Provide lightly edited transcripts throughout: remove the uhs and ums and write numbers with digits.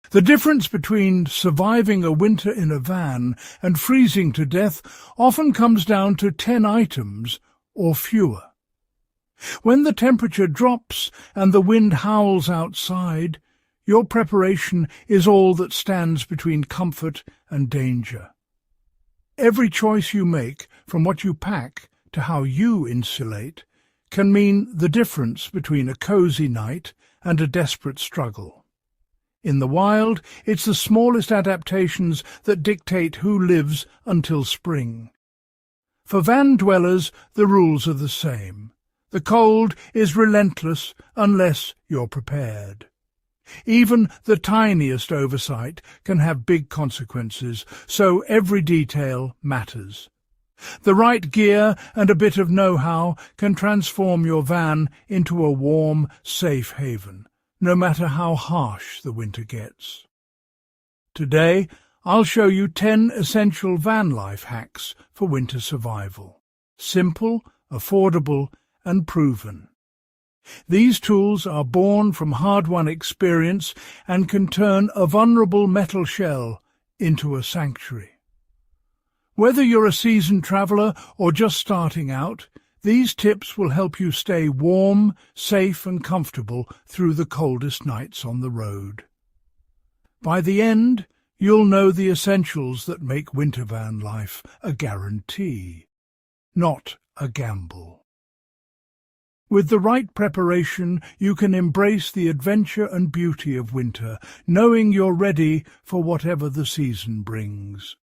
The difference between surviving a winter in a van and freezing to death often comes down to 10 items or fewer. When the temperature drops and the wind howls outside, your preparation is all that stands between comfort and danger. Every choice you make, from what you pack to how you insulate, can mean the difference between a cozy night and a desperate struggle. In the wild, it's the smallest adaptations that dictate who lives until spring. For van dwellers, the rules are the same. The cold is relentless unless you're prepared. Even the tiniest oversight can have big consequences, so every detail matters. The right gear and a bit of know-how can transform your van into a warm, safe haven, no matter how harsh the winter gets. Today, I'll show you 10 essential van life hacks for winter survival. Simple, affordable, and proven. These tools are born from hard-won experience and can turn a vulnerable metal shell into a sanctuary. Whether you're a seasoned traveller or just starting out, these tips will help you stay warm, safe and comfortable through the coldest nights on the road. By the end, you'll know the essentials that make winter van life a guarantee, not a gamble. With the right preparation, you can embrace the adventure and beauty of winter, knowing you're ready for whatever the season brings.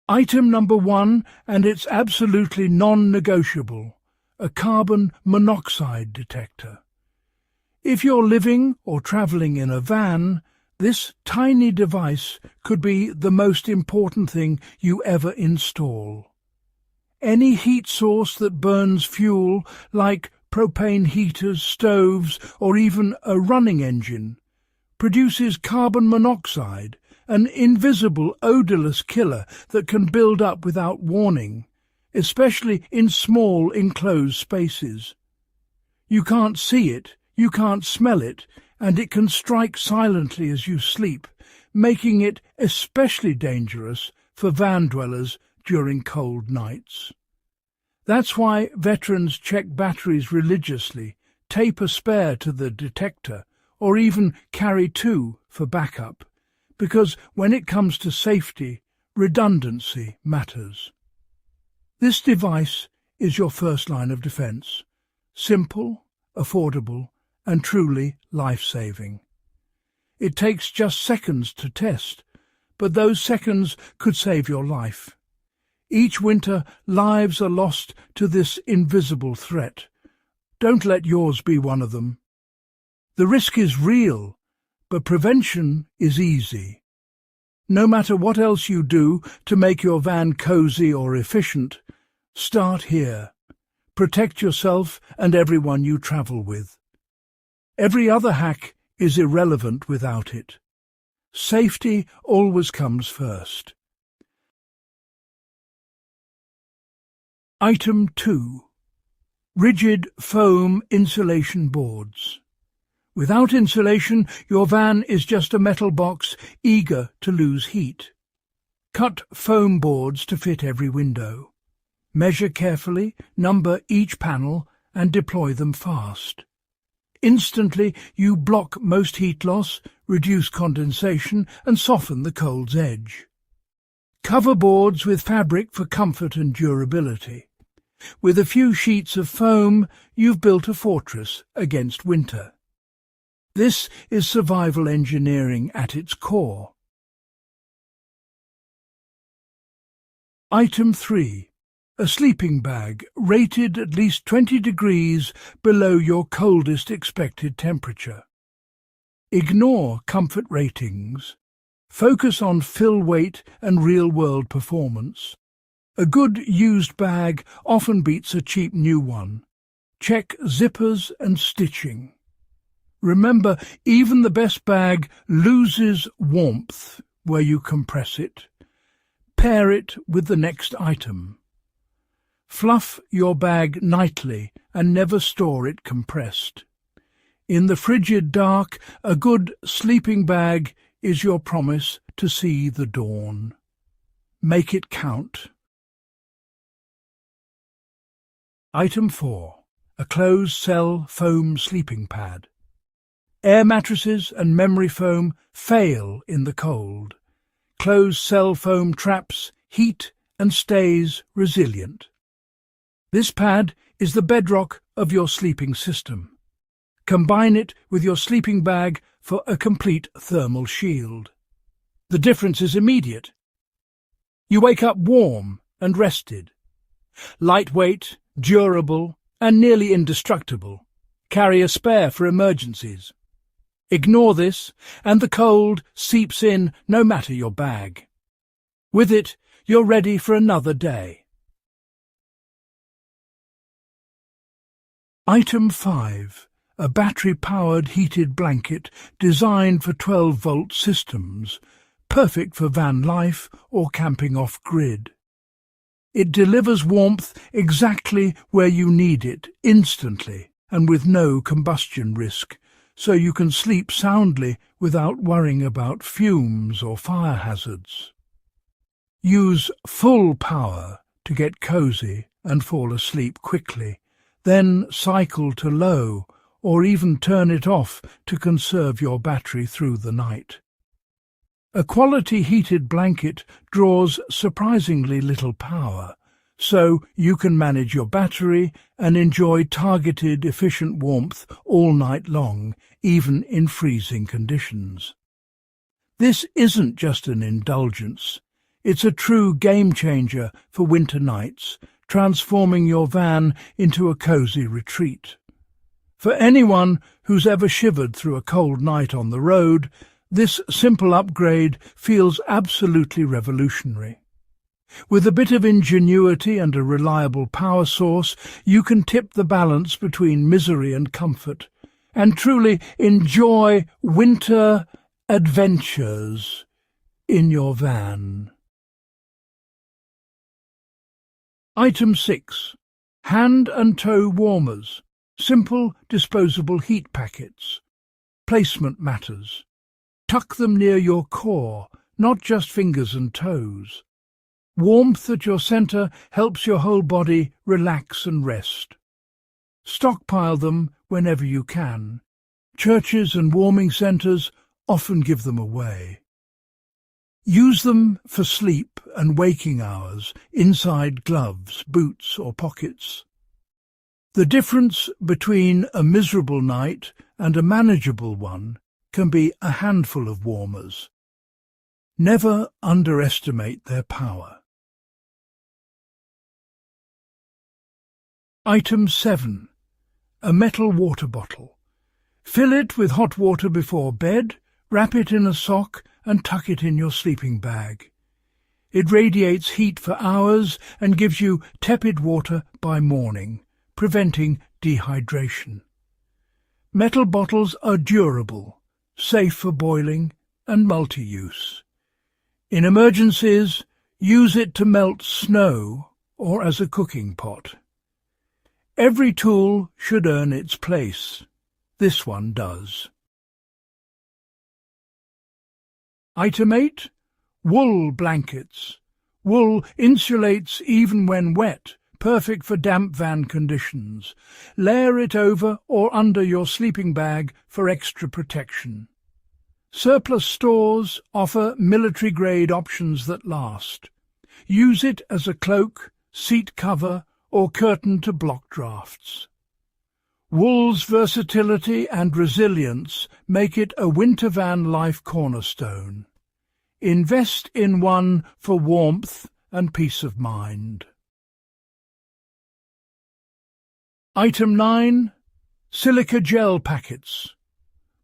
Item number 1, and it's absolutely non-negotiable, a carbon monoxide detector. If you're living or travelling in a van, this tiny device could be the most important thing you ever install. Any heat source that burns fuel, like propane heaters, stoves, or even a running engine, produces carbon monoxide, an invisible, odourless killer that can build up without warning, especially in small, enclosed spaces. You can't see it, you can't smell it, and it can strike silently as you sleep, making it especially dangerous for van dwellers during cold nights. That's why veterans check batteries religiously, tape a spare to the detector, or even carry 2 for backup, because when it comes to safety, redundancy matters. This device is your first line of defense. Simple, affordable, and truly life-saving. It takes just seconds to test, but those seconds could save your life. Each winter, lives are lost to this invisible threat. Don't let yours be one of them. The risk is real, but prevention is easy. No matter what else you do to make your van cozy or efficient, start here. Protect yourself and everyone you travel with. Every other hack is irrelevant without it. Safety always comes first. Item 2. Rigid foam insulation boards. Without insulation, your van is just a metal box eager to lose heat. Cut foam boards to fit every window. Measure carefully, number each panel, and deploy them fast. Instantly, you block most heat loss, reduce condensation, and soften the cold's edge. Cover boards with fabric for comfort and durability. With a few sheets of foam, you've built a fortress against winter. This is survival engineering at its core. Item 3. A sleeping bag rated at least 20 degrees below your coldest expected temperature. Ignore comfort ratings. Focus on fill weight and real-world performance. A good used bag often beats a cheap new one. Check zippers and stitching. Remember, even the best bag loses warmth where you compress it. Pair it with the next item. Fluff your bag nightly and never store it compressed. In the frigid dark, a good sleeping bag is your promise to see the dawn. Make it count. Item 4. A closed-cell foam sleeping pad. Air mattresses and memory foam fail in the cold. Closed-cell foam traps heat and stays resilient. This pad is the bedrock of your sleeping system. Combine it with your sleeping bag for a complete thermal shield. The difference is immediate. You wake up warm and rested. Lightweight, durable, and nearly indestructible. Carry a spare for emergencies. Ignore this, and the cold seeps in no matter your bag. With it, you're ready for another day. Item 5. A battery-powered heated blanket designed for 12-volt systems, perfect for van life or camping off-grid. It delivers warmth exactly where you need it, instantly, and with no combustion risk, so you can sleep soundly without worrying about fumes or fire hazards. Use full power to get cozy and fall asleep quickly, then cycle to low, or even turn it off to conserve your battery through the night. A quality heated blanket draws surprisingly little power, so you can manage your battery and enjoy targeted, efficient warmth all night long, even in freezing conditions. This isn't just an indulgence. It's a true game-changer for winter nights, transforming your van into a cozy retreat. For anyone who's ever shivered through a cold night on the road, this simple upgrade feels absolutely revolutionary. With a bit of ingenuity and a reliable power source, you can tip the balance between misery and comfort, and truly enjoy winter adventures in your van. Item 6. Hand and toe warmers. Simple, disposable heat packets. Placement matters. Tuck them near your core, not just fingers and toes. Warmth at your centre helps your whole body relax and rest. Stockpile them whenever you can. Churches and warming centres often give them away. Use them for sleep and waking hours, inside gloves, boots or pockets. The difference between a miserable night and a manageable one can be a handful of warmers. Never underestimate their power. Item 7. A metal water bottle. Fill it with hot water before bed, wrap it in a sock and tuck it in your sleeping bag. It radiates heat for hours and gives you tepid water by morning, preventing dehydration. Metal bottles are durable, safe for boiling and multi-use. In emergencies, use it to melt snow or as a cooking pot. Every tool should earn its place. This one does. Item 8. Wool blankets. Wool insulates even when wet, perfect for damp van conditions. Layer it over or under your sleeping bag for extra protection. Surplus stores offer military-grade options that last. Use it as a cloak, seat cover, or curtain to block drafts. Wool's versatility and resilience make it a winter van life cornerstone. Invest in one for warmth and peace of mind. Item 9. Silica gel packets.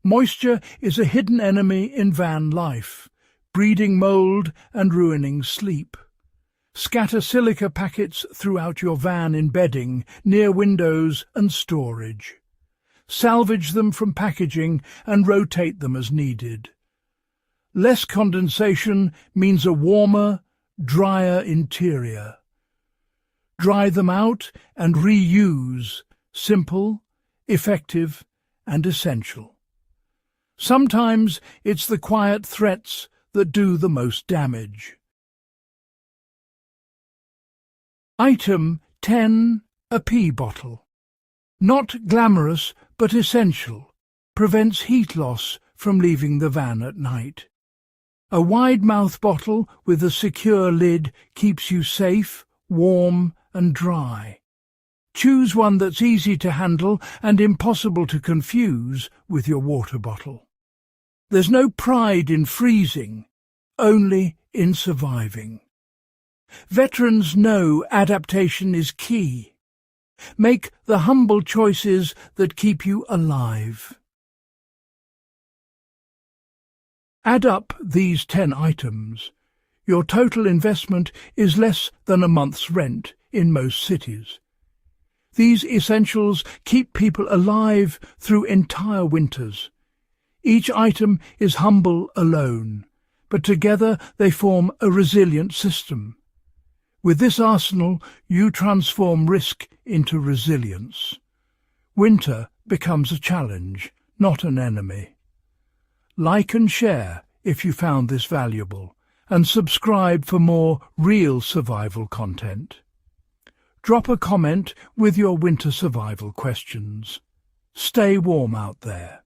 Moisture is a hidden enemy in van life, breeding mould and ruining sleep. Scatter silica packets throughout your van in bedding, near windows and storage. Salvage them from packaging and rotate them as needed. Less condensation means a warmer, drier interior. Dry them out and reuse. Simple, effective, and essential. Sometimes it's the quiet threats that do the most damage. Item 10. A pee bottle. Not glamorous, but essential. Prevents heat loss from leaving the van at night. A wide-mouth bottle with a secure lid keeps you safe, warm and dry. Choose one that's easy to handle and impossible to confuse with your water bottle. There's no pride in freezing, only in surviving. Veterans know adaptation is key. Make the humble choices that keep you alive. Add up these 10 items. Your total investment is less than a month's rent in most cities. These essentials keep people alive through entire winters. Each item is humble alone, but together they form a resilient system. With this arsenal, you transform risk into resilience. Winter becomes a challenge, not an enemy. Like and share if you found this valuable, and subscribe for more real survival content. Drop a comment with your winter survival questions. Stay warm out there.